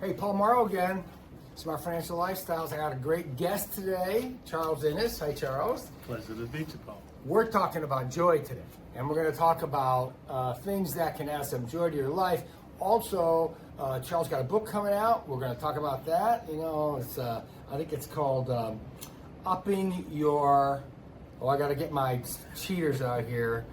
Hey, Paul Mauro again. It's my Financial Lifestyles. I got a great guest today, Charles Innis. Hi, Charles. Pleasure to meet you, Paul. We're talking about joy today, and we're going to talk about things that can add some joy to your life. Also, Charles got a book coming out. We're going to talk about that. You know, it's I think it's called Upping Your. Oh, I got to get my cheaters out here.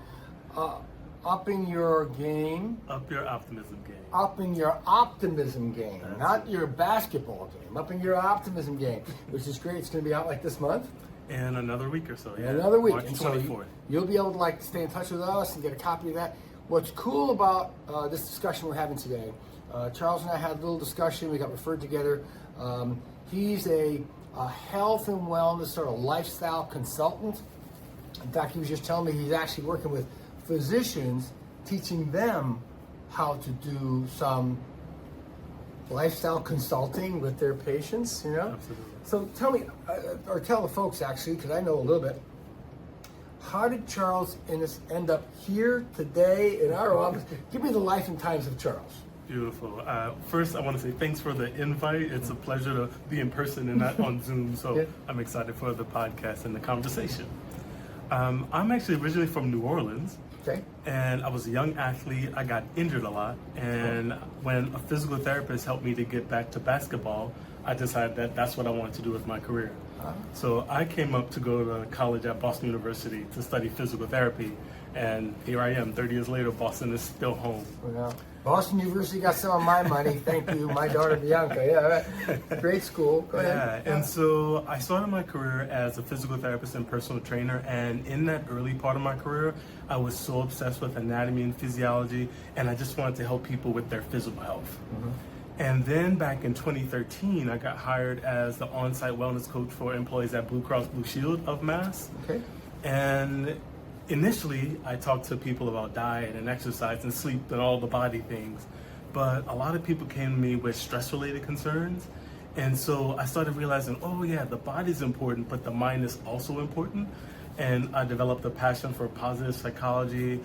Upping Your Game. Up your optimism game. Upping Your Optimism Game, not your basketball game. Upping Your Optimism Game, which is great. It's going to be out like this month. In another week or so, yeah. Another week. March And 24th. so you'll be able to stay in touch with us and get a copy of that. What's cool about this discussion we're having today, Charles and I had a little discussion. We got referred together. He's a health and wellness sort of lifestyle consultant. In fact, he was just telling me he's actually working with physicians, teaching them how to do some lifestyle consulting with their patients, you know? Absolutely. So tell me, or tell the folks actually, because I know a little bit, how did Charles Innis end up here today in our office? Give me the life and times of Charles. Beautiful. First, I want to say thanks for the invite. It's a pleasure to be in person and not on Zoom, so Yeah. I'm excited for the podcast and the conversation. I'm actually originally from New Orleans. Okay. And I was a young athlete. I got injured a lot. And when a physical therapist helped me to get back to basketball, I decided that that's what I wanted to do with my career. So I came up to go to college at Boston University to study physical therapy. And here I am, 30 years later, Boston is still home. Well, Boston University got some of my money. Thank you, my daughter Bianca. Yeah, right. Great school. Go ahead. Yeah, and so I started my career as a physical therapist and personal trainer, and in that early part of my career, I was so obsessed with anatomy and physiology, and I just wanted to help people with their physical health. Mm-hmm. And then back in 2013, I got hired as the on-site wellness coach for employees at Blue Cross Blue Shield of Mass. Okay. And initially, I talked to people about diet and exercise and sleep and all the body things, but a lot of people came to me with stress-related concerns. And so I started realizing, oh yeah, the body's important, but the mind is also important. And I developed a passion for positive psychology,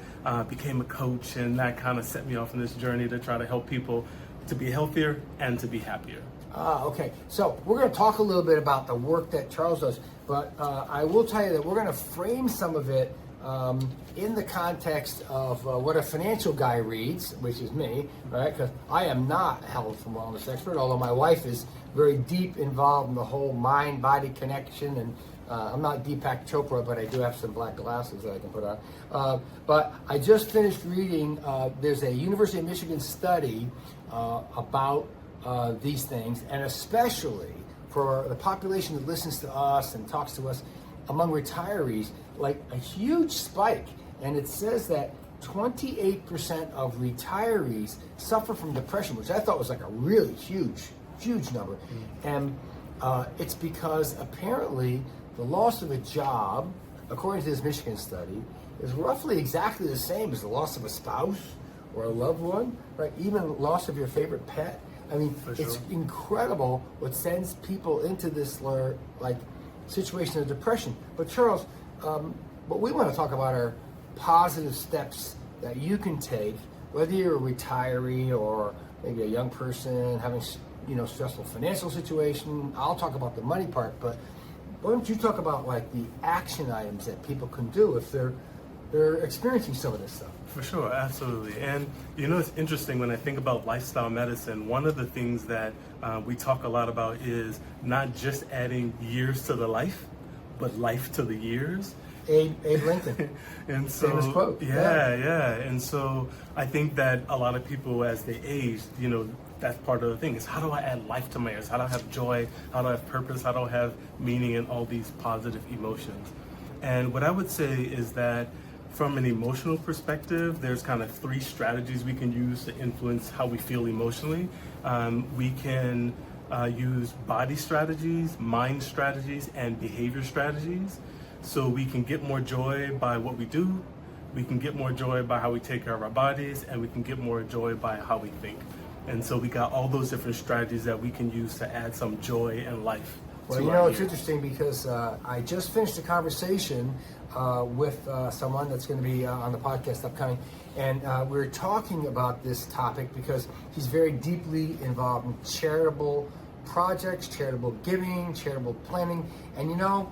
became a coach, and that kind of set me off on this journey to try to help people to be healthier and to be happier. Okay. So we're going to talk a little bit about the work that Charles does, but I will tell you that we're going to frame some of it in the context of what a financial guy reads, which is me, right? Because I am not a health and wellness expert, although my wife is very deep involved in the whole mind-body connection, and I'm not Deepak Chopra, but I do have some black glasses that I can put on. But I just finished reading, there's a University of Michigan study about these things, and especially for the population that listens to us and talks to us among retirees, like a huge spike. And it says that 28% of retirees suffer from depression, which I thought was like a really huge number. And it's because apparently the loss of a job, according to this Michigan study, is roughly exactly the same as the loss of a spouse or a loved one, right? Even loss of your favorite pet. I mean, it's incredible what sends people into this situation of depression. But Charles, what we want to talk about are positive steps that you can take, whether you're a retiree or maybe a young person having stressful financial situation. I'll talk about the money part, but why don't you talk about the action items that people can do if they're experiencing some of this stuff? For sure, absolutely. And it's interesting when I think about lifestyle medicine, one of the things that we talk a lot about is not just adding years to the life, but life to the years. Abe Lincoln. And so, famous quote. Yeah. And so I think that a lot of people, as they age, that's part of the thing is, how do I add life to my years? How do I have joy? How do I have purpose? How do I have meaning in all these positive emotions? And what I would say is that from an emotional perspective, there's kind of 3 strategies we can use to influence how we feel emotionally. We can use body strategies, mind strategies, and behavior strategies. So we can get more joy by what we do, we can get more joy by how we take care of our bodies, and we can get more joy by how we think. And so we got all those different strategies that we can use to add some joy and life Well, to you our know, it's years. interesting because I just finished a conversation with someone that's going to be on the podcast upcoming, and we're talking about this topic because he's very deeply involved in charitable projects, charitable giving, charitable planning, and you know,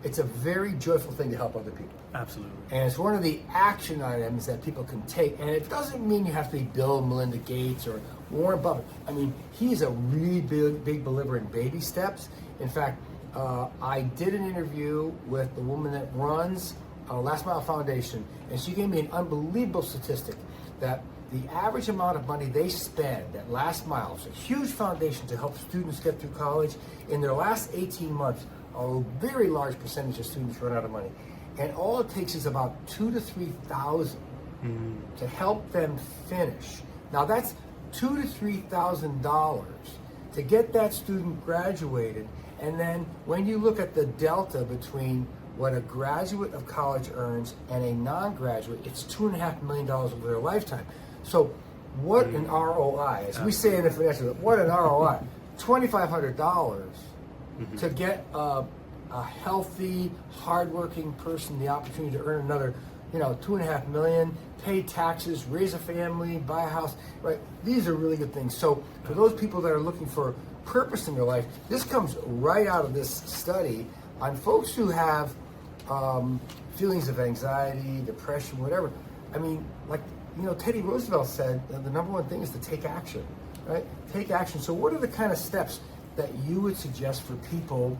it's a very joyful thing to help other people. Absolutely. And it's one of the action items that people can take. And it doesn't mean you have to be Bill and Melinda Gates or Warren Buffett. I mean, he's a really big believer in baby steps. In fact, I did an interview with the woman that runs Last Mile Foundation, and she gave me an unbelievable statistic that the average amount of money they spend at Last Mile, it's a huge foundation to help students get through college. In their last 18 months, a very large percentage of students run out of money. And all it takes is about $2,000 to $3,000 to help them finish. Now that's $2,000 to $3,000 to get that student graduated. And then when you look at the delta between what a graduate of college earns and a non-graduate, it's $2.5 million over their lifetime. So what an ROI, as we say in the financial, what an ROI. $2,500 to get a healthy, hardworking person the opportunity to earn another, $2.5 million, pay taxes, raise a family, buy a house, right? These are really good things. So for those people that are looking for purpose in their life, this comes right out of this study on folks who have feelings of anxiety, depression, whatever. I mean, Teddy Roosevelt said the number one thing is to take action, right? Take action. So what are the kind of steps that you would suggest for people,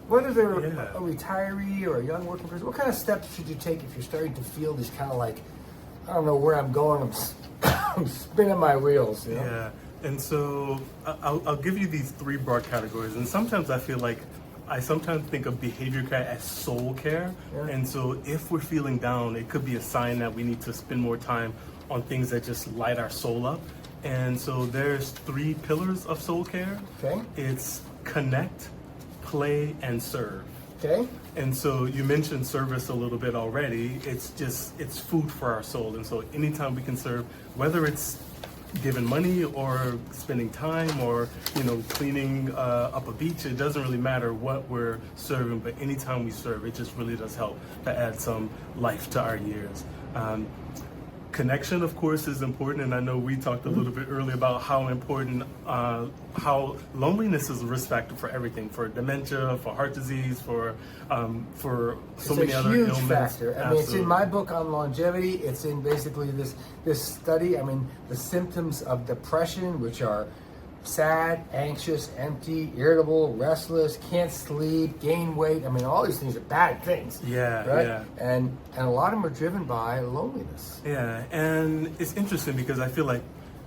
whether they're a retiree or a young working person? What kind of steps should you take if you're starting to feel these kind of like, I don't know where I'm going, I'm spinning my wheels, you know? Yeah, and so I'll give you these three broad categories, and sometimes I feel like I sometimes think of behavior care as soul care, and so if we're feeling down, it could be a sign that we need to spend more time on things that just light our soul up. And so there's three pillars of soul care. Okay. It's connect, play, and serve. Okay. And so you mentioned service a little bit already. It's food for our soul. And so anytime we can serve, whether it's giving money or spending time or, cleaning up a beach, it doesn't really matter what we're serving, but anytime we serve, it just really does help to add some life to our years. Connection, of course, is important, and I know we talked a little bit earlier about how important, how loneliness is a risk factor for everything, for dementia, for heart disease, for so many other illnesses. It's a illnesses. huge factor. I mean, it's in my book on longevity. It's in basically this study. I mean, the symptoms of depression, which are sad, anxious, empty, irritable, restless, can't sleep, gain weight. I mean, all these things are bad things. Yeah, right? yeah. And a lot of them are driven by loneliness. Yeah, and it's interesting because I feel like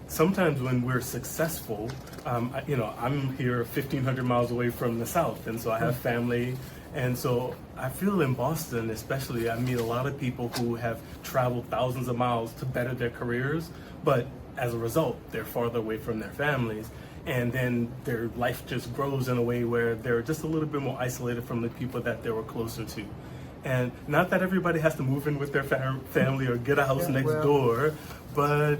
sometimes when we're successful, I'm here 1,500 miles away from the South, and so I have family. And so I feel in Boston, especially, I meet a lot of people who have traveled thousands of miles to better their careers, but as a result, they're farther away from their families. And then their life just grows in a way where they're just a little bit more isolated from the people that they were closer to. And not that everybody has to move in with their family or get a house next door, but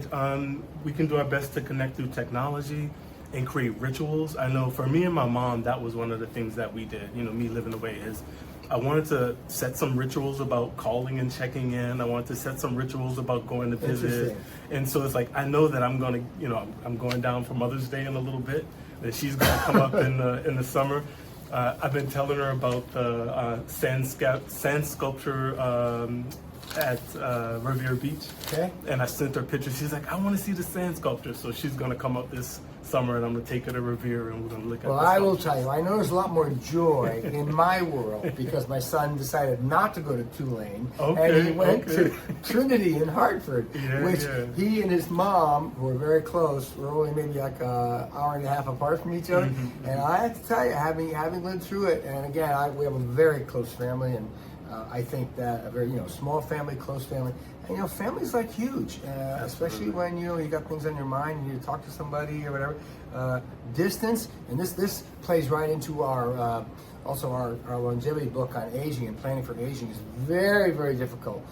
we can do our best to connect through technology and create rituals. I know for me and my mom, that was one of the things that we did, me living away, is I wanted to set some rituals about calling and checking in. I wanted to set some rituals about going to visit. And so it's like, I know that I'm going to, I'm going down for Mother's Day in a little bit, that she's going to come up in the summer. I've been telling her about the sand sculpture at Riviera Beach. Okay. And I sent her pictures. She's like, I want to see the sand sculpture. So she's going to come up this summer, and I'm going to take her to Riviera, and we're going to look at. Well, I will tell you, I know there's a lot more joy in my world because my son decided not to go to Tulane, and he went to Trinity in Hartford, which he and his mom, who are very close, were only maybe like an hour and a half apart from each other. And I have to tell you, having lived through it, and again, we have a very close family, and I think that a very small family, close family, and family's like huge, especially when you got things on your mind and you talk to somebody or whatever. Distance, and this plays right into our also our longevity book on aging and planning for aging is very, very difficult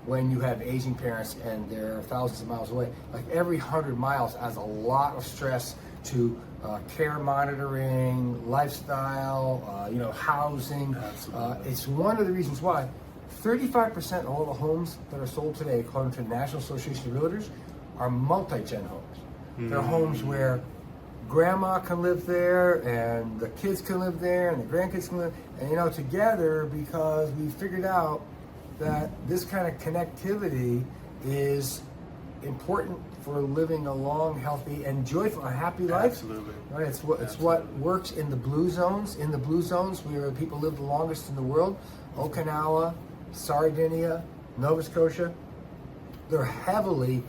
when you have aging parents and they're thousands of miles away. Like every 100 miles adds a lot of stress to care monitoring, lifestyle, housing. Absolutely. It's one of the reasons why 35% of all the homes that are sold today, according to the National Association of Realtors, are multi-gen homes. They're homes where grandma can live there, and the kids can live there, and the grandkids can live, and together, because we figured out that this kind of connectivity is important for living a long, healthy, and joyful, a happy life. Absolutely. Right. It's what works in the blue zones. In the blue zones, where people live the longest in the world, Okinawa, Sardinia, Nova Scotia, they're heavily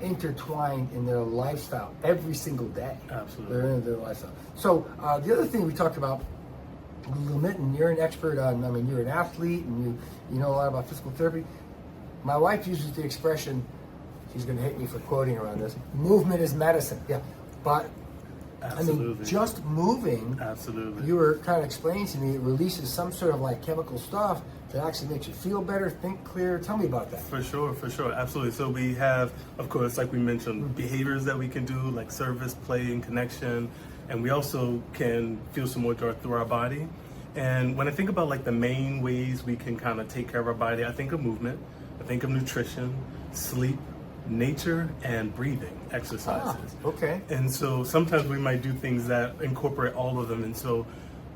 intertwined in their lifestyle every single day. Absolutely. They're in their lifestyle. So the other thing we talked about, Minton, you're an expert on, you're an athlete, and you know a lot about physical therapy. My wife uses the expression, she's going to hate me for quoting her on this, movement is medicine. Yeah, but Absolutely. just moving, Absolutely. you were kind of explaining to me, it releases some sort of like chemical stuff that actually makes you feel better, think clearer. Tell me about that. For sure, absolutely. So we have, of course, like we mentioned, behaviors that we can do, like service, play, and connection, and we also can feel some more joy through our body. And when I think about like the main ways we can kind of take care of our body, I think of movement, I think of nutrition, sleep, nature, and breathing exercises. Okay. And so sometimes we might do things that incorporate all of them. And so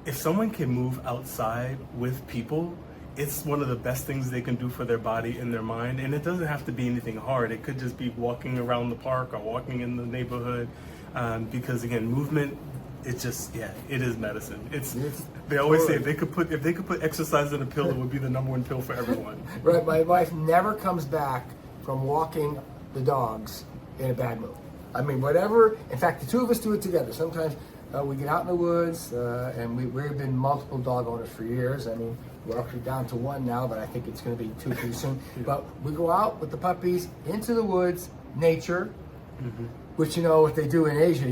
if someone can move outside with people, it's one of the best things they can do for their body and their mind. And it doesn't have to be anything hard. It could just be walking around the park or walking in the neighborhood. Because again, movement, it is medicine. They always say if they could put exercise in a pill, it would be the number one pill for everyone. Right. My wife never comes back from walking the dogs in a bad mood. Whatever. In fact, the two of us do it together. Sometimes we get out in the woods, and we've been multiple dog owners for years. We're actually down to one now, but I think it's going to be two soon. But we go out with the puppies into the woods, nature, which what they do in Asia,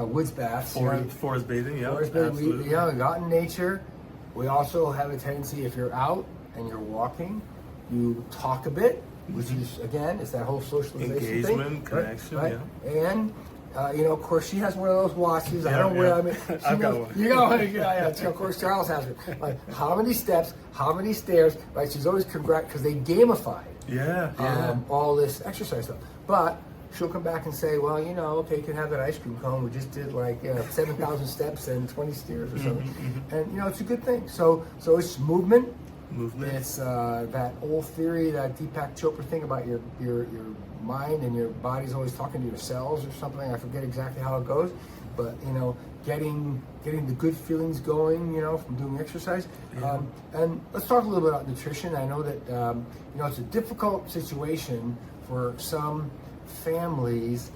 woods baths. Forest bathing, yeah. Forest bathing, Absolutely. we go out in nature. We also have a tendency, if you're out and you're walking, you talk a bit, which is, again, it's that whole socialization Engagement, thing. connection, right? yeah. And, of course, she has one of those watches. I Yeah, don't yeah. wear, I've got one. You got one, yeah. Of course, Charles has it. Like, how many steps, how many stairs, right? She's always because they gamify all this exercise stuff. But she'll come back and say, well, okay, you can have that ice cream cone. We just did like 7,000 steps and 20 stairs or something. And, it's a good thing. So it's movement. It's that old theory, that Deepak Chopra thing about your mind and your body's always talking to your cells or something. I forget exactly how it goes, but getting the good feelings going, from doing exercise. Yeah. And let's talk a little bit about nutrition. I know that it's a difficult situation for some families,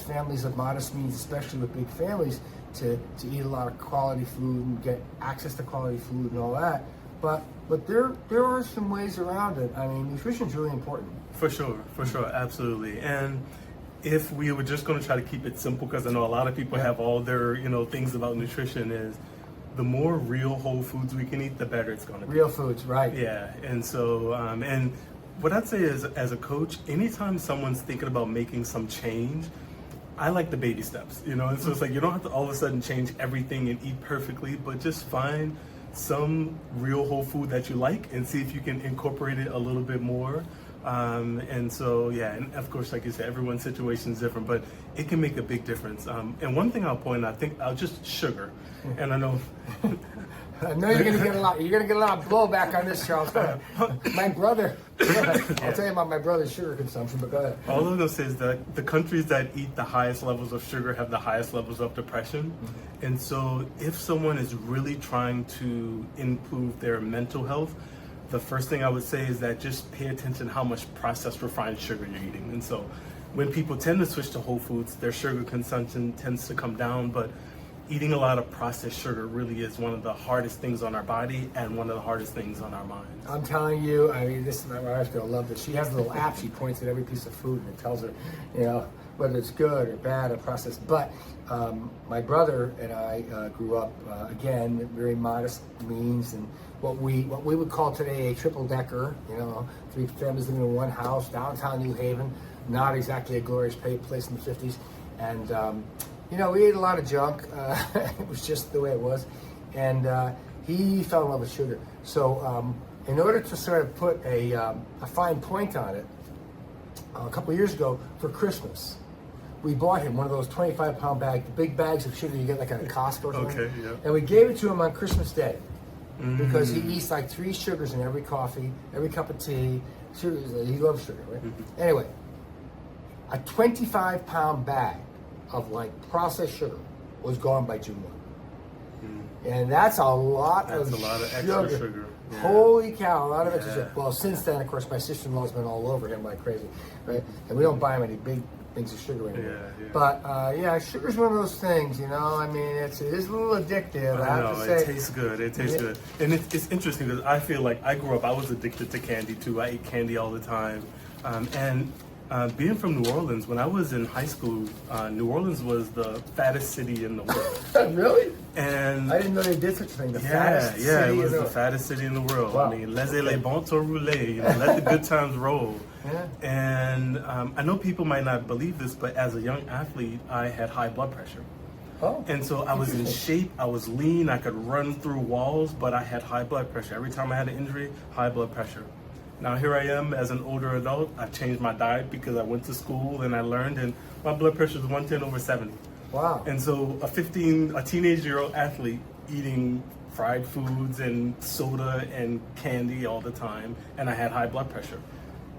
families of modest means, especially with big families, to eat a lot of quality food and get access to quality food and all that. But there are some ways around it. Nutrition is really important. For sure, absolutely. And if we were just going to try to keep it simple, because I know a lot of people have all their things about nutrition, is the more real whole foods we can eat, the better it's going to be. Real foods, right? Yeah, and so and what I'd say is, as a coach, anytime someone's thinking about making some change, I like the baby steps. And so it's like you don't have to all of a sudden change everything and eat perfectly, but just find some real whole food that you like and see if you can incorporate it a little bit more. And so, and of course, like you said, everyone's situation is different, but it can make a big difference. And one thing I'll point out, just sugar. And I know I know you're gonna get a lot. You're gonna get a lot of blowback on this, Charles. My brother. I'll tell you about my brother's sugar consumption, but go ahead. All I'm gonna say is that the countries that eat the highest levels of sugar have the highest levels of depression. And so, if someone is really trying to improve their mental health, the first thing I would say is that just pay attention to how much processed refined sugar you're eating. And so, when people tend to switch to whole foods, their sugar consumption tends to come down, but eating a lot of processed sugar really is one of the hardest things on our body and one of the hardest things on our minds. I'm telling you, my wife's gonna love this. She has a little app. She points at every piece of food and it tells her, whether it's good or bad or processed. But my brother and I grew up again very modest means, and what we would call today a triple decker. 3 families living in one house, downtown New Haven. Not exactly a glorious place in the 50s, and we ate a lot of junk. It was just the way it was. And he fell in love with sugar. So in order to sort of put a fine point on it, a couple of years ago for Christmas, we bought him one of those 25-pound bags, the big bags of sugar you get like at a Costco or something. Okay, yeah. And we gave it to him on Christmas Day because he eats like 3 sugars in every coffee, every cup of tea. Sugar, he loves sugar, right? Anyway, a 25-pound bag of like processed sugar was gone by June 1. And that's a lot That's of a lot of sugar. extra sugar. Yeah. Holy cow, a lot of extra Yeah. sugar. Well, since then, of course, my sister-in-law's been all over him like crazy, right? And we don't buy him any big things of sugar anymore. Yeah. But sugar's one of those things, I mean, it is a little addictive. I I have know, to say. it tastes good. It tastes good. And it's interesting because I feel like I grew up, I was addicted to candy too. I ate candy all the time. Being from New Orleans, when I was in high school, New Orleans was the fattest city in the world. Really? And I didn't know they did such a thing. The yeah, fattest it city was in the fattest city in the world. Wow. I mean, laissez les bons temps rouler, let the good times roll. Yeah. And I know people might not believe this, but as a young athlete, I had high blood pressure. Oh. And so I was in shape, I was lean, I could run through walls, but I had high blood pressure. Every time I had an injury, high blood pressure. Now here I am as an older adult. I changed my diet because I went to school and I learned, and my blood pressure is 110/70. Wow. And so a teenage-year-old athlete eating fried foods and soda and candy all the time, and I had high blood pressure.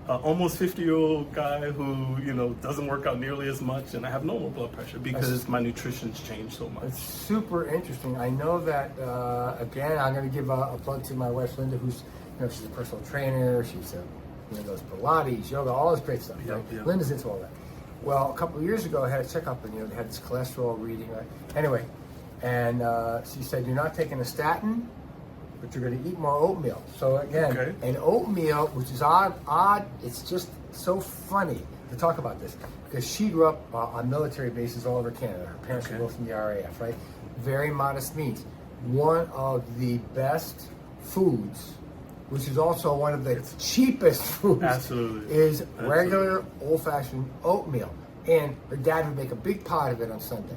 Almost 50-year-old guy who doesn't work out nearly as much, and I have normal blood pressure because my nutrition's changed so much. It's super interesting. I know that, again, I'm going to give a plug to my wife, Linda, who's, she's a personal trainer. She's does Pilates, yoga, all this great stuff. Yep, Right? yep. Linda's into all that. Well, a couple of years ago, I had a checkup, and they had this cholesterol reading. Right? Anyway, and she said, you're not taking a statin, but you're going to eat more oatmeal. So again, Okay. and oatmeal, which is odd, it's just so funny to talk about this because she grew up on military bases all over Canada. Her parents were both in the RAF, right? Very modest means. One of the best foods, which is also one of the cheapest foods, Absolutely. is regular old-fashioned oatmeal. And her dad would make a big pot of it on Sunday.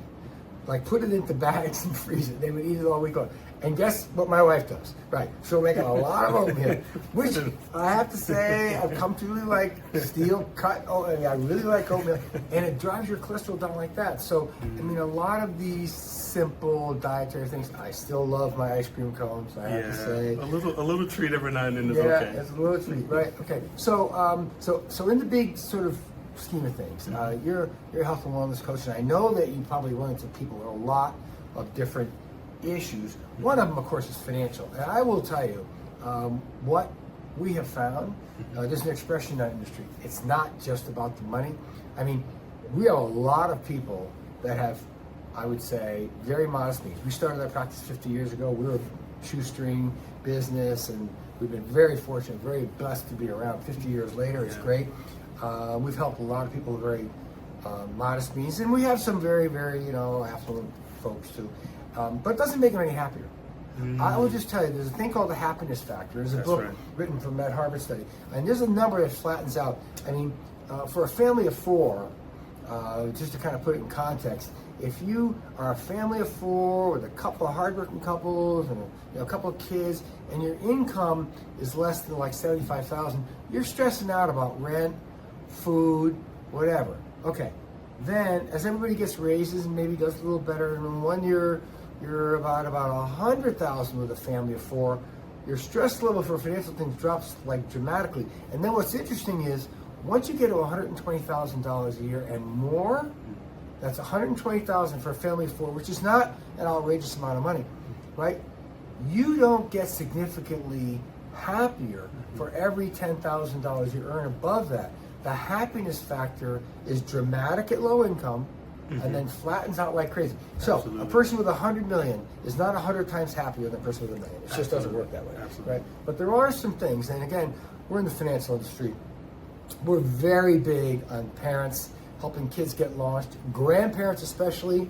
Like put it into bags and freeze it. They would eat it all week long. And guess what my wife does? Right. She'll make a lot of oatmeal, which I have to say I've come to really like steel cut oatmeal. I really like oatmeal. And it drives your cholesterol down like that. So, I mean, a lot of these simple dietary things, I still love my ice cream cones, I have to say. A little treat every now and then is Yeah, okay. it's a little treat, right? Okay. So, so in the big sort of scheme of things, you're a health and wellness coach, and I know that you probably run into people with a lot of different issues. One of them, of course, is financial. And I will tell you, what we have found, there's an expression in our industry. It's not just about the money. I mean, we have a lot of people that have, I would say, very modest needs. We started our practice 50 years ago. We were a shoestring business, and we've been very fortunate, very blessed to be around 50 years later. It's great. We've helped a lot of people with very modest means, and we have some very, very, affluent folks too. But it doesn't make them any happier. I will just tell you, there's a thing called the happiness factor. There's a book written from that Harvard study, and there's a number that flattens out. I mean, for a family of 4, just to kind of put it in context, if you are a family of 4 with a couple of hardworking couples and a couple of kids, and your income is less than like $75,000, you're stressing out about rent, food, whatever. Okay. Then, as everybody gets raises and maybe does a little better, and in 1 year you're about $100,000 with a family of 4, your stress level for financial things drops like dramatically. And then what's interesting is once you get to $120,000 a year and more, that's $120,000 for a family of 4, which is not an outrageous amount of money, right? You don't get significantly happier for every $10,000 you earn above that. The happiness factor is dramatic at low income and then flattens out like crazy. So a person with 100 million is not 100 times happier than a person with $1 million. It just doesn't work that way, right? But there are some things, and again, we're in the financial industry. We're very big on parents helping kids get launched, grandparents especially.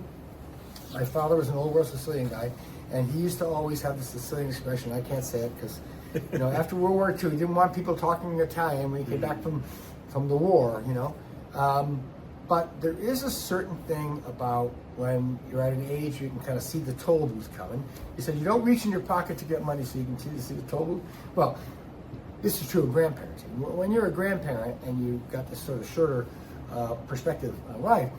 My father was an old world Sicilian guy, and he used to always have the Sicilian expression. I can't say it because, after World War II, he didn't want people talking Italian when he came back from the war, But there is a certain thing about when you're at an age you can kind of see the toll booth coming. You said you don't reach in your pocket to get money so you can see the toll booth. Well, this is true of grandparents. When you're a grandparent and you've got this sort of shorter perspective on life,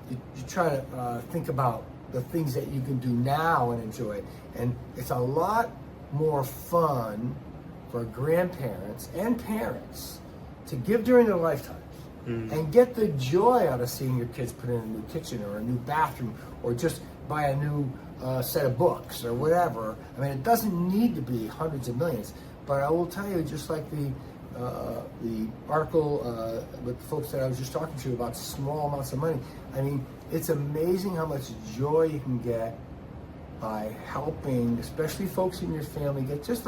you try to think about the things that you can do now and enjoy. And it's a lot more fun for grandparents and parents to give during their lifetimes and get the joy out of seeing your kids put in a new kitchen or a new bathroom or just buy a new set of books or whatever. I mean, it doesn't need to be hundreds of millions, but I will tell you, just like the article with the folks that I was just talking to about small amounts of money, I mean, it's amazing how much joy you can get by helping, especially folks in your family, get just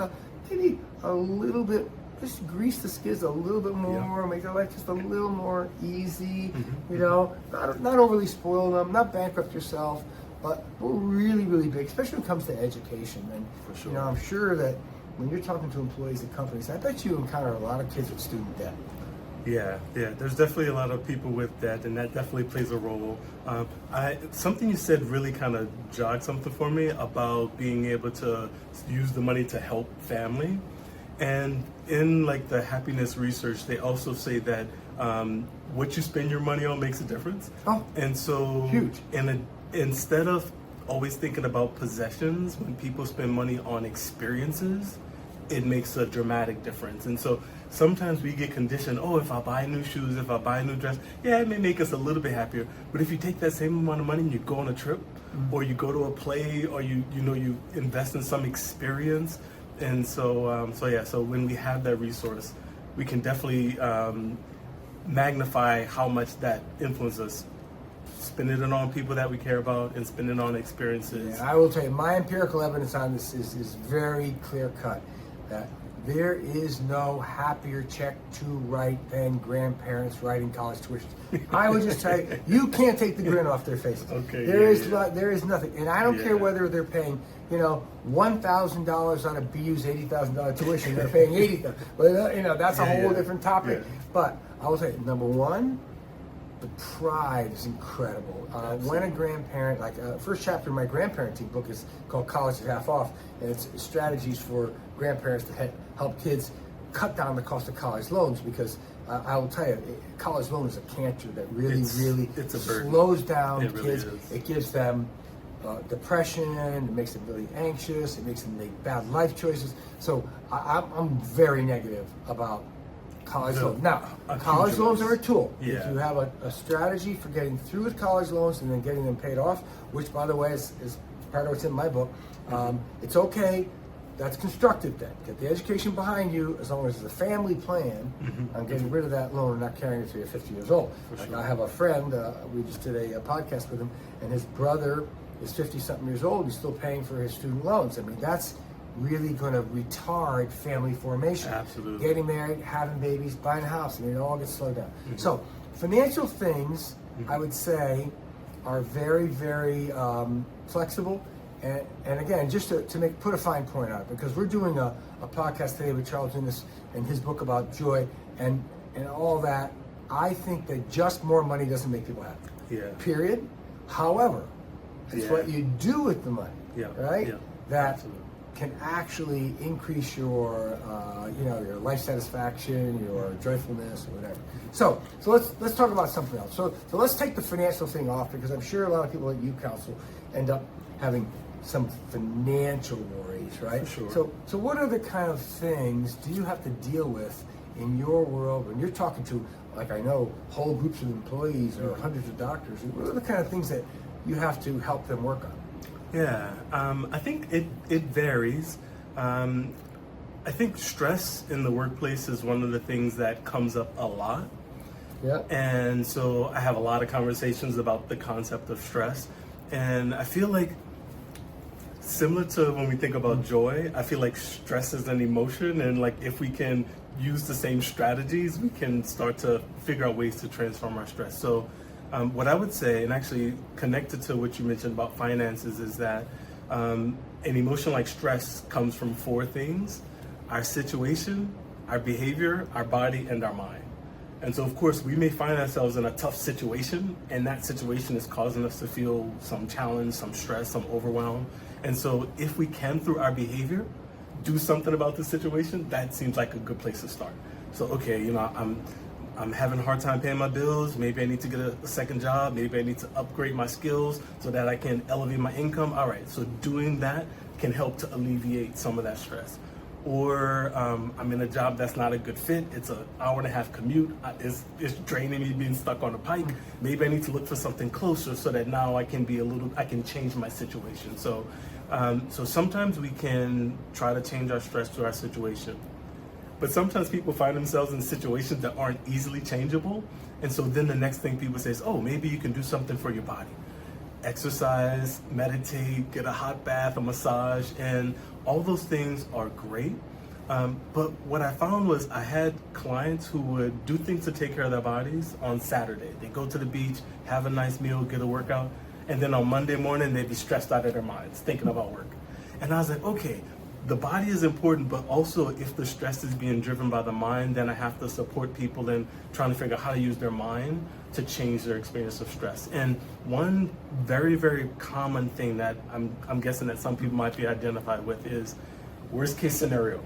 maybe a little bit, just grease the skids a little bit more, make their life just a little more easy, you know, not overly spoil them, not bankrupt yourself, but we're really, really big, especially when it comes to education. And you know, I'm sure that when you're talking to employees at companies, I bet you encounter a lot of kids with student debt. Yeah, there's definitely a lot of people with that, and that definitely plays a role. Something you said really kind of jogged something for me about being able to use the money to help family. And in like the happiness research, they also say that what you spend your money on makes a difference. Oh, and so huge. Instead of always thinking about possessions, when people spend money on experiences, it makes a dramatic difference. And so sometimes we get conditioned, oh, if I buy new shoes, if I buy a new dress, yeah, it may make us a little bit happier. But if you take that same amount of money and you go on a trip, or you go to a play, or you invest in some experience, and so when we have that resource, we can definitely magnify how much that influences us. Spending it on people that we care about and spending it on experiences. Yeah, I will tell you, my empirical evidence on this is very clear cut. That there is no happier check to write than grandparents writing college tuition. I would just tell you, you can't take the grin off their faces. Okay. There is nothing, and I don't care whether they're paying, $1,000 on a BU's $80,000 tuition. They're paying $80,000. Well, that's a whole different topic. Yeah. But I will say, number one, the pride is incredible. When a grandparent, first chapter of my grandparenting book is called College is Half Off, and it's strategies for grandparents to help kids cut down the cost of college loans, because I will tell you, college loan is a cancer that really it's a burden. slows down It really kids. is. It gives them depression, it makes them really anxious, it makes them make bad life choices. So I'm very negative about college loans. Now, college loans are a tool. Yeah. If you have a strategy for getting through with college loans and then getting them paid off, which, by the way, is part of what's in my book, it's okay. That's constructive debt. Get the education behind you, as long as it's a family plan on getting rid of that loan and not carrying it till you're 50 years old. I have a friend, we just did a podcast with him, and his brother is 50-something years old. He's still paying for his student loans. I mean, that's really going to retard family formation. Absolutely. Getting married, having babies, buying a house, I mean, it all gets slowed down. So financial things, I would say, are very, very flexible. And again, just to put a fine point on it, because we're doing a podcast today with Charles Innis and his book about joy and all that. I think that just more money doesn't make people happy. Yeah. Period. However, it's what you do with the money, right? Yeah. That Absolutely. Can actually increase your, your life satisfaction, your joyfulness, or whatever. So let's talk about something else. So let's take the financial thing off, because I'm sure a lot of people that you counsel end up having some financial worries, right? For sure. So what are the kind of things do you have to deal with in your world when you're talking to, like, I know, whole groups of employees or hundreds of doctors? What are the kind of things that you have to help them work on? Yeah, I think it varies. I think stress in the workplace is one of the things that comes up a lot. Yeah. And so I have a lot of conversations about the concept of stress. And I feel like, similar to when we think about joy, I feel like stress is an emotion. And like, if we can use the same strategies, we can start to figure out ways to transform our stress. So what I would say, and actually connected to what you mentioned about finances, is that an emotion like stress comes from four things: our situation, our behavior, our body, and our mind. And so, of course, we may find ourselves in a tough situation, and that situation is causing us to feel some challenge, some stress, some overwhelm. And so if we can, through our behavior, do something about the situation, that seems like a good place to start. So, okay, you know, I'm having a hard time paying my bills. Maybe I need to get a second job. Maybe I need to upgrade my skills so that I can elevate my income. All right, so doing that can help to alleviate some of that stress. Or I'm in a job that's not a good fit. It's an hour-and-a-half commute. It's draining me being stuck on a pike. Maybe I need to look for something closer so that now I can change my situation. So sometimes we can try to change our stress to our situation. But sometimes people find themselves in situations that aren't easily changeable. And so then the next thing people say is, oh, maybe you can do something for your body. Exercise, meditate, get a hot bath, a massage, and all those things are great. But what I found was I had clients who would do things to take care of their bodies on Saturday. They go to the beach, have a nice meal, get a workout, and then on Monday morning, they'd be stressed out of their minds, thinking about work. And I was like, okay, the body is important, but also if the stress is being driven by the mind, then I have to support people in trying to figure out how to use their mind to change their experience of stress. And one very, very common thing that I'm guessing that some people might be identified with is worst case scenario.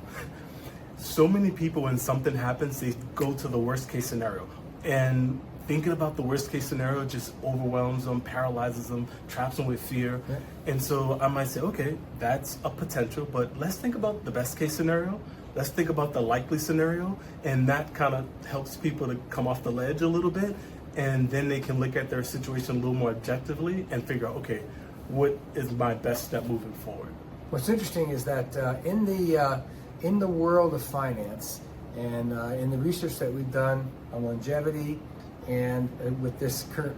So many people, when something happens, they go to the worst case scenario. And thinking about the worst case scenario just overwhelms them, paralyzes them, traps them with fear. Yeah. And so I might say, okay, that's a potential, but let's think about the best case scenario. Let's think about the likely scenario. And that kind of helps people to come off the ledge a little bit. And then they can look at their situation a little more objectively and figure out, okay, what is my best step moving forward? What's interesting is that in the world of finance and in the research that we've done on longevity and with this current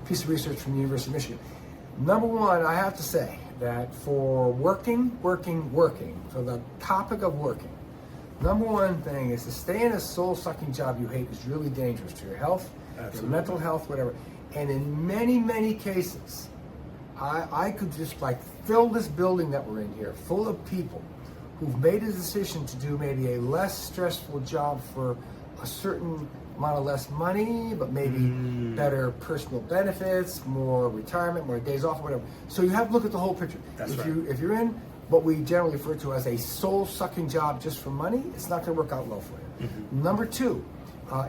piece of research from the University of Michigan, number one, I have to say that for working, for the topic of working, number one thing is to stay in a soul-sucking job you hate is really dangerous to your health, your mental health, whatever. And in many, many cases, I could just like fill this building that we're in here full of people who've made a decision to do maybe a less stressful job for a certain amount of less money, but maybe better personal benefits, more retirement, more days off, whatever. So you have to look at the whole picture. If you're in what we generally refer to as a soul-sucking job just for money, it's not going to work out well for you. Number two,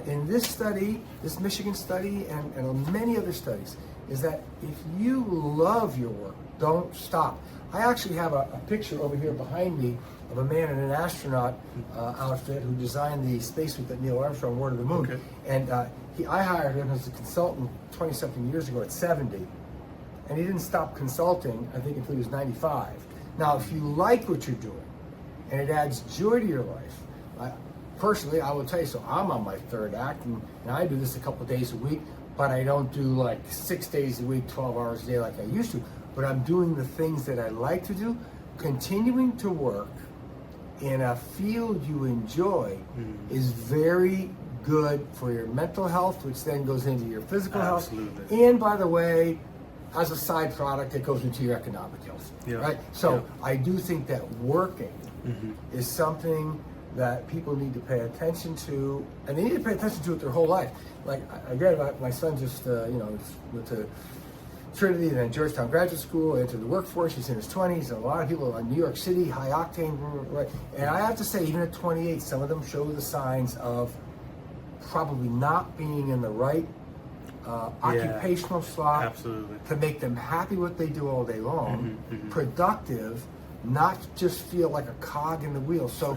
in this study, this Michigan study, and many other studies, is that if you love your work, don't stop. I actually have a picture over here behind me of a man in an astronaut outfit who designed the spacesuit that Neil Armstrong wore to the moon. Okay. And I hired him as a consultant 20-something years ago at 70, and he didn't stop consulting, I think, until he was 95. Now, if you like what you're doing, and it adds joy to your life, personally, I will tell you, so I'm on my third act, and I do this a couple days a week, but I don't do like 6 days a week, 12 hours a day like I used to. But I'm doing the things that I like to do. Continuing to work in a field you enjoy is very good for your mental health, which then goes into your physical health. And by the way, as a side product, it goes into your economic health. Yeah. Right? So I do think that working is something that people need to pay attention to, and they need to pay attention to it their whole life. Like, again, my son just went to Trinity and then Georgetown Graduate School, entered the workforce. He's in his 20s, and a lot of people in New York City, high octane, right? And I have to say, even at 28, some of them show the signs of probably not being in the right occupational slot to make them happy what they do all day long, productive, not just feel like a cog in the wheel. So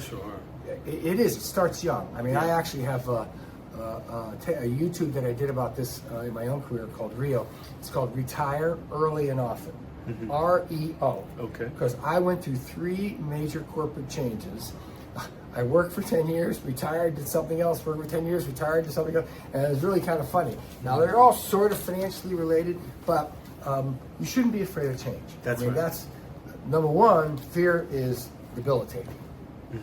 it starts young. I mean, I actually have a YouTube that I did about this in my own career called REO. It's called Retire Early and Often. REO. Okay. Because I went through 3 major corporate changes. I worked for 10 years, retired, did something else, worked for 10 years, retired, did something else, and it was really kind of funny. Now, they're all sort of financially related, but you shouldn't be afraid of change. That's number one, fear is debilitating.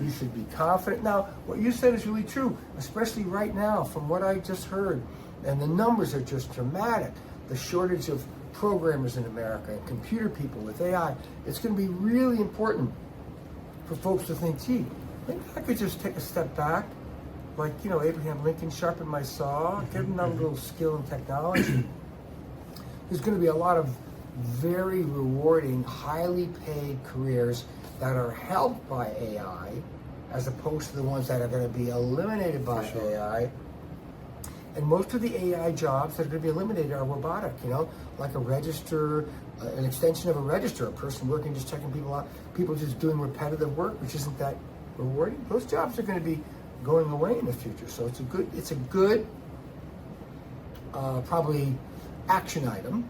You should be confident. Now, what you said is really true, especially right now from what I just heard. And the numbers are just dramatic. The shortage of programmers in America and computer people with AI. It's going to be really important for folks to think, gee, maybe I could just take a step back like, Abraham Lincoln sharpened my saw, give them that little skill and technology. There's going to be a lot of very rewarding, highly paid careers that are helped by AI, as opposed to the ones that are going to be eliminated by AI. And most of the AI jobs that are going to be eliminated are robotic, like a register, an extension of a register, a person working just checking people out, people just doing repetitive work, which isn't that rewarding. Those jobs are going to be going away in the future. So it's a good probably action item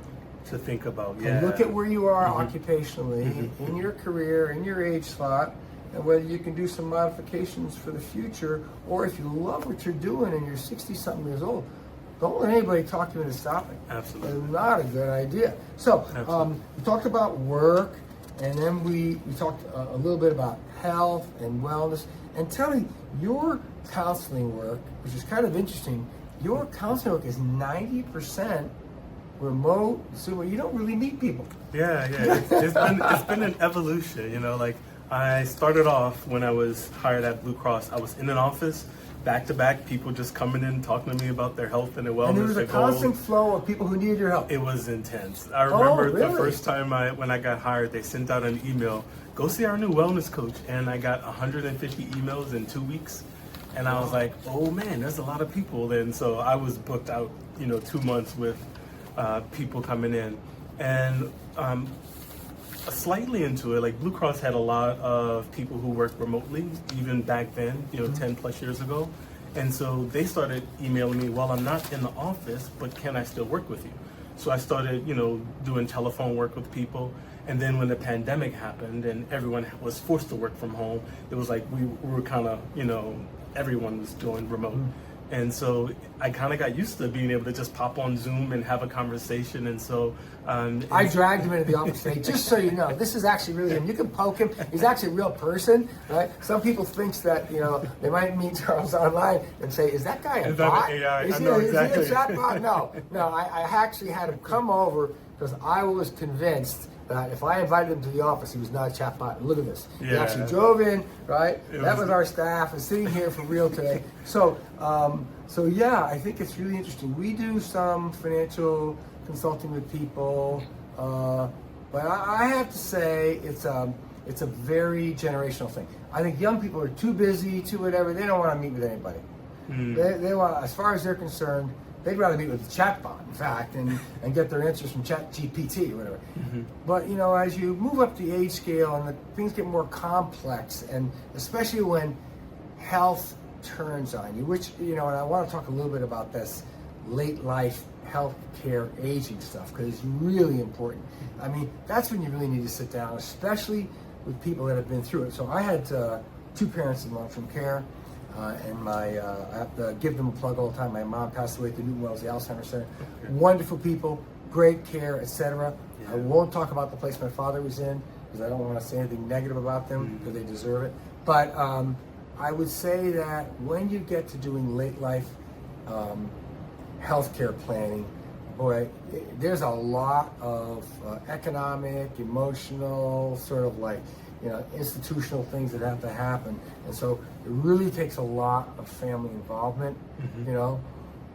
to think about. And look at where you are occupationally, in your career, in your age slot, and whether you can do some modifications for the future, or if you love what you're doing and you're 60-something years old, don't let anybody talk you into stopping. Absolutely. It's not a good idea. So we talked about work, and then we talked a little bit about health and wellness. And tell me, your counseling work, which is kind of interesting, your counseling work is 90% remote, so you don't really meet people. Yeah. It's been an evolution, like I started off when I was hired at Blue Cross. I was in an office, back to back, people just coming in, talking to me about their health and their wellness. And there was a constant flow of people who needed your help. It was intense. I remember really? The first time when I got hired, they sent out an email, go see our new wellness coach. And I got 150 emails in 2 weeks. And I was like, oh man, there's a lot of people. And so I was booked out, 2 months with people coming in. And slightly into it, like Blue Cross had a lot of people who worked remotely, even back then, 10 plus years ago. And so they started emailing me, well, I'm not in the office, but can I still work with you? So I started, doing telephone work with people. And then when the pandemic happened and everyone was forced to work from home, it was like we were kind of, everyone was doing remote. And so I kind of got used to being able to just pop on Zoom and have a conversation. And so I dragged him into the office today, just so you know, this is actually really him. You can poke him. He's actually a real person, right? Some people think that, they might meet Charles online and say, is that guy a bot? That an AI? Is he a chat bot? No, I actually had him come over because I was convinced that if I invited him to the office, he was not a chat bot. Look at this. Yeah. He actually drove in, right? That was our staff, and sitting here for real today. So yeah, I think it's really interesting. We do some financial consulting with people, but I have to say it's a very generational thing. I think young people are too busy, too whatever. They don't want to meet with anybody. They want, as far as they're concerned, they'd rather meet with the chatbot, in fact, and get their answers from ChatGPT or whatever. But as you move up the age scale and things get more complex, and especially when health turns on you, which and I want to talk a little bit about this late life healthcare aging stuff, because it's really important. I mean, that's when you really need to sit down, especially with people that have been through it. So I had 2 parents in long-term care. And I have to give them a plug all the time. My mom passed away at the Newton Wellesley Alzheimer's Center. Wonderful people, great care, etc. I won't talk about the place my father was in because I don't want to say anything negative about them because they deserve it. But I would say that when you get to doing late life healthcare planning, boy, there's a lot of economic, emotional, sort of like institutional things that have to happen. And so it really takes a lot of family involvement,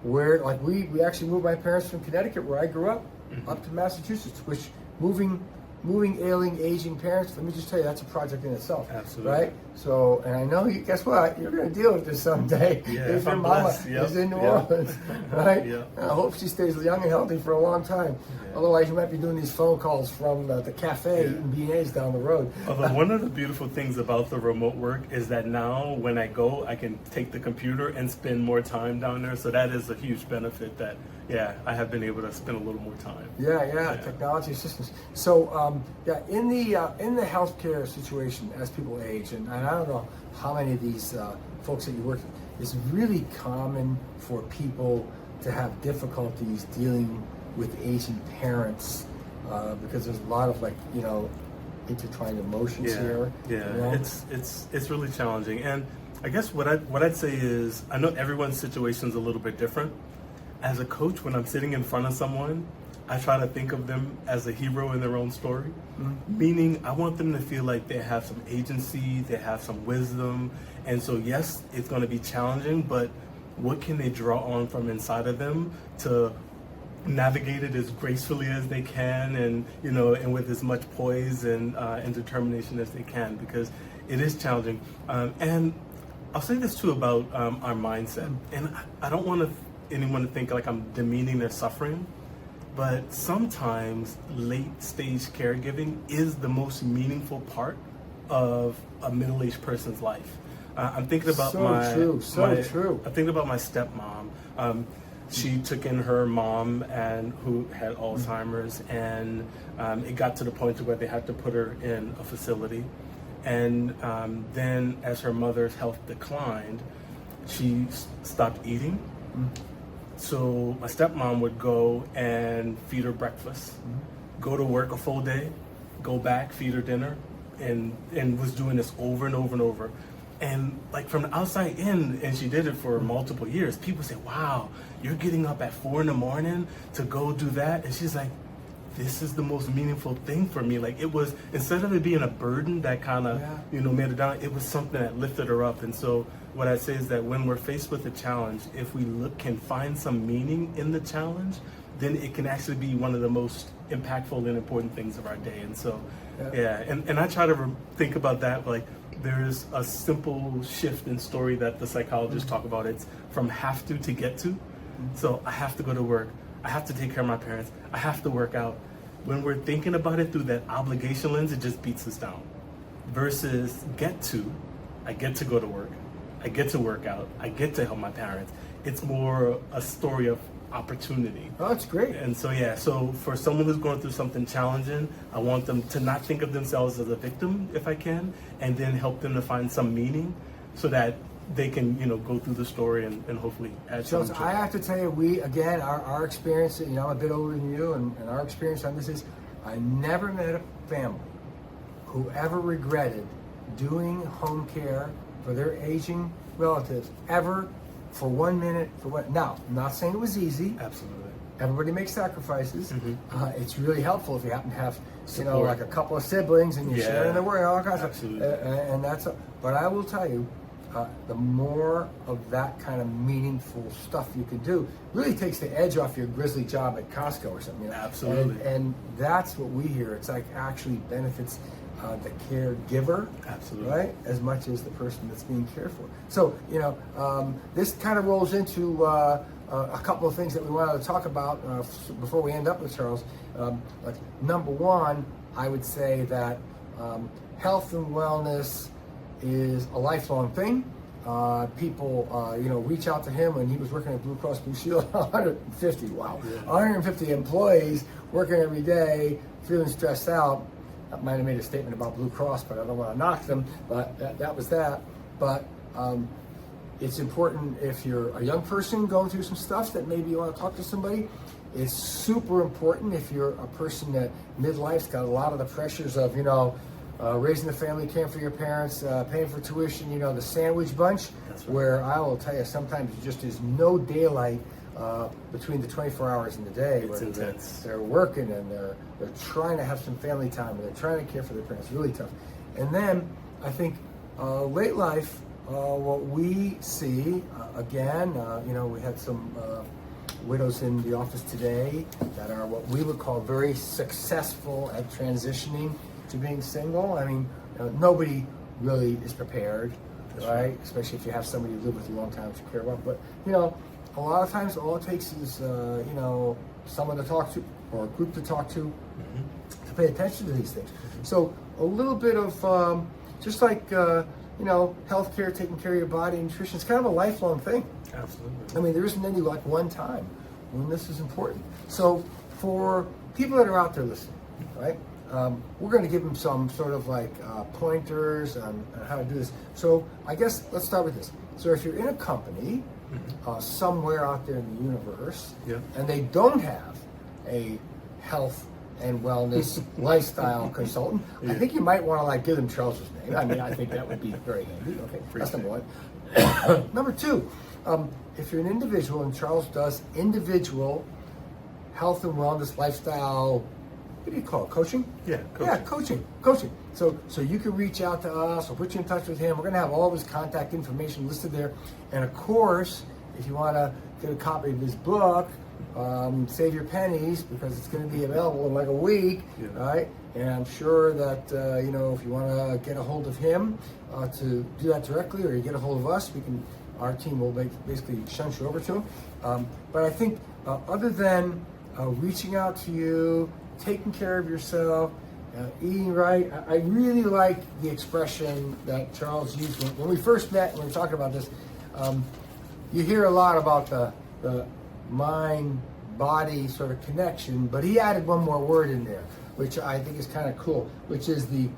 where like we actually moved my parents from Connecticut, where I grew up, up to Massachusetts, which moving ailing, aging parents, let me just tell you, that's a project in itself. Absolutely. Right? So, and I know, guess what? You're going to deal with this someday. Yeah, if your mama is in New Orleans, right? I hope she stays young and healthy for a long time. Otherwise, you might be doing these phone calls from the cafe eating B&As down the road. Although one of the beautiful things about the remote work is that now when I go, I can take the computer and spend more time down there. So that is a huge benefit that, I have been able to spend a little more time. Technology assistance. So, in the healthcare situation as people age, and I don't know how many of these folks that you work with, it's really common for people to have difficulties dealing with aging parents because there's a lot of intertwined emotions here. It's really challenging. And I guess what I'd say is, I know everyone's situation is a little bit different, as a coach, when I'm sitting in front of someone, I try to think of them as a hero in their own story. Meaning, I want them to feel like they have some agency, they have some wisdom. And so, yes, it's going to be challenging, but what can they draw on from inside of them to navigate it as gracefully as they can, and and with as much poise and determination as they can, because it is challenging. And I'll say this too about our mindset, and I don't want anyone to think like I'm demeaning their suffering, but sometimes late stage caregiving is the most meaningful part of a middle-aged person's life. I'm thinking about true. I'm thinking about my stepmom. She took in her mom and who had Alzheimer's, and it got to the point to where they had to put her in a facility. And then as her mother's health declined, she stopped eating. So my stepmom would go and feed her breakfast, go to work a full day, go back, feed her dinner, and was doing this over and over and over. And like from the outside in, and she did it for multiple years, people say, wow, you're getting up at 4 a.m. to go do that? And she's like, this is the most meaningful thing for me. Like, it was, instead of it being a burden that kind of, made it down, it was something that lifted her up. And so what I say is that when we're faced with a challenge, if we can find some meaning in the challenge, then it can actually be one of the most impactful and important things of our day. And so, and I try to think about that, like, there's a simple shift in story that the psychologists talk about. It's from have to get to. So I have to go to work. I have to take care of my parents. I have to work out. When we're thinking about it through that obligation lens, it just beats us down. Versus I get to go to work. I get to work out. I get to help my parents. It's more a story of opportunity. Oh, that's great. And so, so for someone who's going through something challenging, I want them to not think of themselves as a victim, if I can, and then help them to find some meaning so that they can, go through the story and hopefully add some. I have to tell you, our experience, I'm a bit older than you, and our experience on this is, I never met a family who ever regretted doing home care for their aging relatives ever for 1 minute. Now, I'm not saying it was easy. Absolutely. Everybody makes sacrifices. It's really helpful if you happen to have, Support. like a couple of siblings and you're sharing the work, all kinds Absolutely. of. But I will tell you, the more of that kind of meaningful stuff you can do really takes the edge off your grisly job at Costco or something. Absolutely. And that's what we hear. It's like actually benefits the caregiver, absolutely, right, as much as the person that's being cared for. So this kind of rolls into a couple of things that we wanted to talk about before we end up with Charles. Like number one, I would say that health and wellness is a lifelong thing. People, reach out to him when he was working at Blue Cross Blue Shield. 150 employees working every day, feeling stressed out. I might have made a statement about Blue Cross, but I don't want to knock them. But that was that. But it's important if you're a young person going through some stuff that maybe you want to talk to somebody. It's super important if you're a person that midlife's got a lot of the pressures of, raising a family, caring for your parents, paying for tuition, the sandwich bunch, right, where I will tell you sometimes it just is no daylight between the 24 hours in the day. It's intense. They're working and they're trying to have some family time and they're trying to care for their parents. Really tough. And then I think late life, what we see, again, we had some widows in the office today that are what we would call very successful at transitioning to being single. I mean, nobody really is prepared, right? Especially if you have somebody you live with a long time to care about. But, a lot of times all it takes is, someone to talk to or a group to talk to pay attention to these things. So a little bit of, just like, healthcare, taking care of your body, nutrition, it's kind of a lifelong thing. Absolutely. I mean, there isn't any like one time when this is important. So for people that are out there listening, right? We're going to give them some sort of like pointers on how to do this. So I guess let's start with this. So if you're in a company somewhere out there in the universe, and they don't have a health and wellness lifestyle consultant, I think you might want to like give them Charles's name. I mean, I think that would be very handy. Okay, that's number one. Number two, If you're an individual, and Charles does individual health and wellness lifestyle, what do you call it, coaching? Yeah, Coaching. So you can reach out to us or put you in touch with him. We're going to have all of his contact information listed there. And of course, if you want to get a copy of his book, Save Your Pennies, because it's going to be available in like a week, right? And I'm sure that, if you want to get a hold of him to do that directly, or you get a hold of us, our team will basically shunt you over to him. But I think other than reaching out to you, taking care of yourself, eating right, I really like the expression that Charles used when we first met, when we were talking about this. You hear a lot about the mind-body sort of connection, but he added one more word in there, which I think is kind of cool, which is the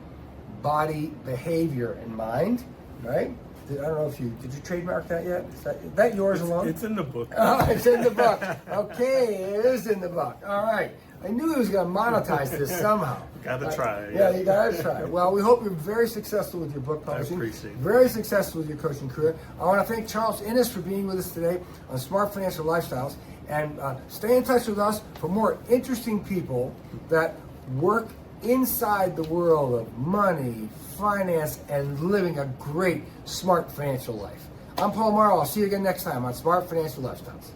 body, behavior, and mind, right? I don't know if did you trademark that yet? Is that yours alone? It's in the book. Oh, it's in the book. Okay, it is in the book. All right. I knew he was going to monetize this somehow. Gotta try. Yeah, you gotta try. Well, we hope you're very successful with your book publishing. I appreciate it. Very successful with your coaching career. I want to thank Charles Innis for being with us today on Smart Financial Lifestyles. And stay in touch with us for more interesting people that work inside the world of money, finance, and living a great, smart financial life. I'm Paul Mauro. I'll see you again next time on Smart Financial Lifestyles.